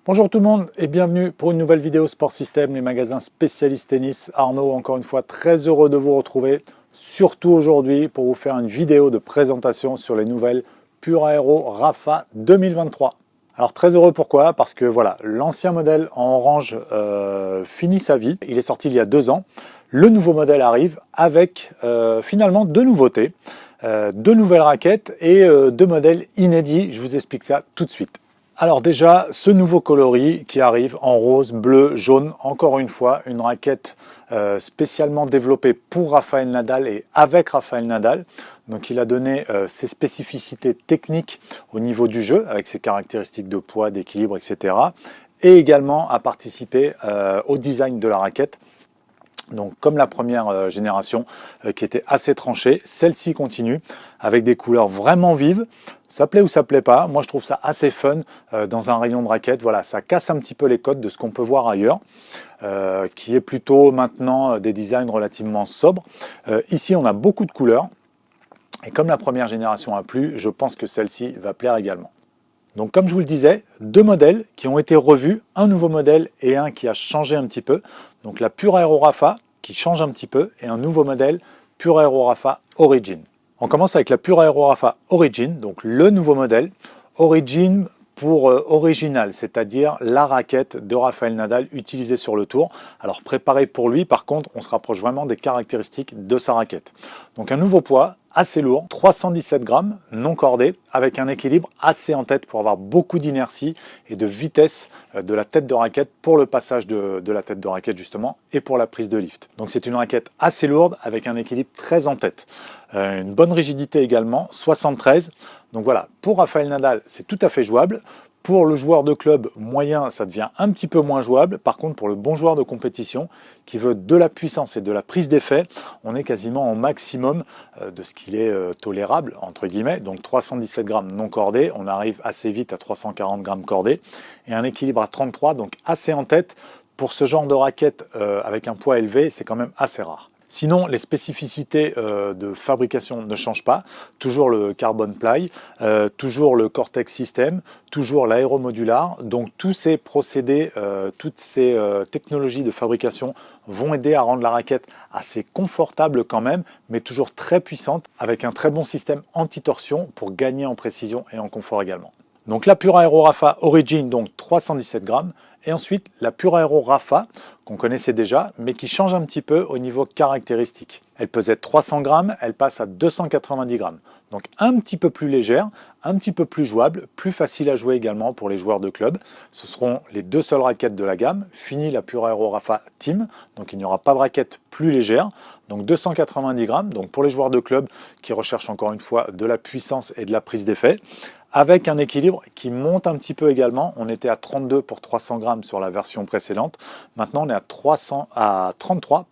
Bonjour tout le monde et bienvenue pour une nouvelle vidéo Sport System, les magasins spécialistes tennis. Arnaud, encore une fois, très heureux de vous retrouver, surtout aujourd'hui pour vous faire une vidéo de présentation sur les nouvelles Pure Aero Rapha 2023. Alors très heureux pourquoi? Parce que voilà, l'ancien modèle en orange finit sa vie, il est sorti il y a 2 ans. Le nouveau modèle arrive avec finalement 2 nouveautés, 2 nouvelles raquettes et 2 modèles inédits. Je vous explique ça tout de suite. Alors déjà, ce nouveau coloris qui arrive en rose, bleu, jaune, encore une fois, une raquette spécialement développée pour Rafael Nadal et avec Rafael Nadal. Donc il a donné ses spécificités techniques au niveau du jeu, avec ses caractéristiques de poids, d'équilibre, etc. Et également a participé au design de la raquette. Donc comme la première génération qui était assez tranchée, celle-ci continue avec des couleurs vraiment vives. Ça plaît ou ça plaît pas, moi je trouve ça assez fun dans un rayon de raquettes. Voilà, ça casse un petit peu les codes de ce qu'on peut voir ailleurs, qui est plutôt maintenant des designs relativement sobres. Ici on a beaucoup de couleurs, et comme la première génération a plu, je pense que celle-ci va plaire également. Donc comme je vous le disais, 2 modèles qui ont été revus, un nouveau modèle et un qui a changé un petit peu. Donc la Pure Aero Rapha qui change un petit peu et un nouveau modèle Pure Aero Rapha Origin. On commence avec la Pure Aero Rapha Origin, donc le nouveau modèle. Origin pour original, c'est-à-dire la raquette de Rafael Nadal utilisée sur le tour. Alors préparé pour lui, par contre, on se rapproche vraiment des caractéristiques de sa raquette. Donc un nouveau poids, assez lourd, 317 grammes, non cordé, avec un équilibre assez en tête pour avoir beaucoup d'inertie et de vitesse de la tête de raquette pour le passage de la tête de raquette justement et pour la prise de lift. Donc c'est une raquette assez lourde avec un équilibre très en tête. Une bonne rigidité également, 73. Donc voilà, pour Rafael Nadal, c'est tout à fait jouable. Pour le joueur de club moyen, ça devient un petit peu moins jouable. Par contre, pour le bon joueur de compétition qui veut de la puissance et de la prise d'effet, on est quasiment au maximum de ce qu'il est tolérable, entre guillemets. Donc 317 grammes non cordés, on arrive assez vite à 340 grammes cordés. Et un équilibre à 33, donc assez en tête. Pour ce genre de raquette avec un poids élevé, c'est quand même assez rare. Sinon, les spécificités de fabrication ne changent pas. Toujours le carbon ply, toujours le Cortex System, toujours l'aéromodular. Donc tous ces procédés, toutes ces technologies de fabrication vont aider à rendre la raquette assez confortable quand même, mais toujours très puissante, avec un très bon système anti-torsion pour gagner en précision et en confort également. Donc la Pure Aero Rapha Origin, donc 317 grammes. Et ensuite, la Pure Aero Rapha, qu'on connaissait déjà, mais qui change un petit peu au niveau caractéristique. Elle pesait 300 grammes, elle passe à 290 grammes. Donc un petit peu plus légère, un petit peu plus jouable, plus facile à jouer également pour les joueurs de club. Ce seront les 2 seules raquettes de la gamme. Fini la Pure Aero Rapha Team, donc il n'y aura pas de raquette plus légère. Donc 290 grammes, donc pour les joueurs de club qui recherchent encore une fois de la puissance et de la prise d'effet, avec un équilibre qui monte un petit peu également. On était à 32 pour 300 grammes sur la version précédente. Maintenant, on est à 33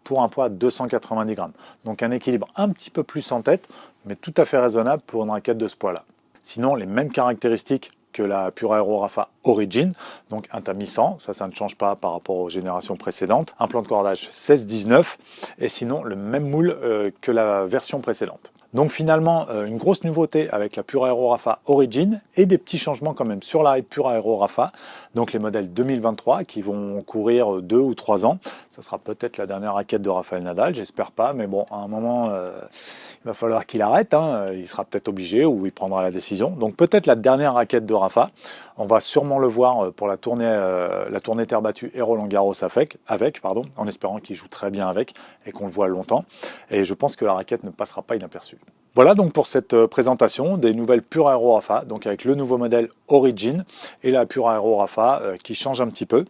pour un poids à 290 grammes. Donc un équilibre un petit peu plus en tête, mais tout à fait raisonnable pour une raquette de ce poids-là. Sinon, les mêmes caractéristiques que la Pure Aero Rapha Origin, donc intermittent, ça ne change pas par rapport aux générations précédentes. Un plan de cordage 16-19, et sinon le même moule que la version précédente. Donc finalement, une grosse nouveauté avec la Pure Aero Rapha Origin et des petits changements quand même sur la Pure Aero Rapha. Donc les modèles 2023 qui vont courir 2 ou 3 ans. Ça sera peut-être la dernière raquette de Rafael Nadal, j'espère pas. Mais bon, à un moment, il va falloir qu'il arrête. Il sera peut-être obligé ou il prendra la décision. Donc peut-être la dernière raquette de Rafa. On va sûrement le voir pour la tournée terre battue et Roland Garros en espérant qu'il joue très bien avec et qu'on le voit longtemps. Et je pense que la raquette ne passera pas inaperçue. Voilà donc pour cette présentation des nouvelles Pure Aero Rapha, donc avec le nouveau modèle Origin et la Pure Aero Rapha qui change un petit peu.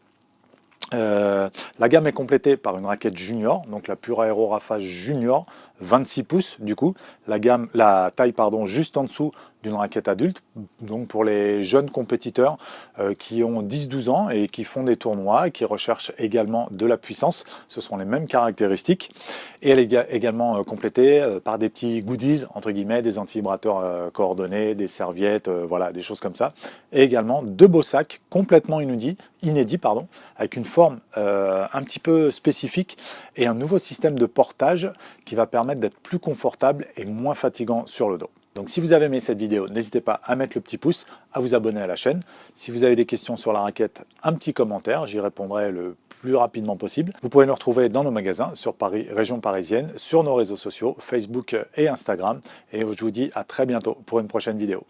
La gamme est complétée par une raquette junior, donc la Pure Aero Rapha Junior, 26 pouces du coup, la taille juste en dessous d'une raquette adulte, donc pour les jeunes compétiteurs qui ont 10-12 ans et qui font des tournois, qui recherchent également de la puissance, ce sont les mêmes caractéristiques. Et elle est également complétée par des petits goodies, entre guillemets, des anti-vibrateurs coordonnés, des serviettes, voilà, des choses comme ça. Et également 2 beaux sacs complètement inédits, avec une forme un petit peu spécifique et un nouveau système de portage qui va permettre d'être plus confortable et moins fatigant sur le dos. Donc si vous avez aimé cette vidéo, n'hésitez pas à mettre le petit pouce, à vous abonner à la chaîne. Si vous avez des questions sur la raquette, un petit commentaire, j'y répondrai le plus rapidement possible. Vous pouvez nous retrouver dans nos magasins sur Paris, région parisienne, sur nos réseaux sociaux, Facebook et Instagram. Et je vous dis à très bientôt pour une prochaine vidéo.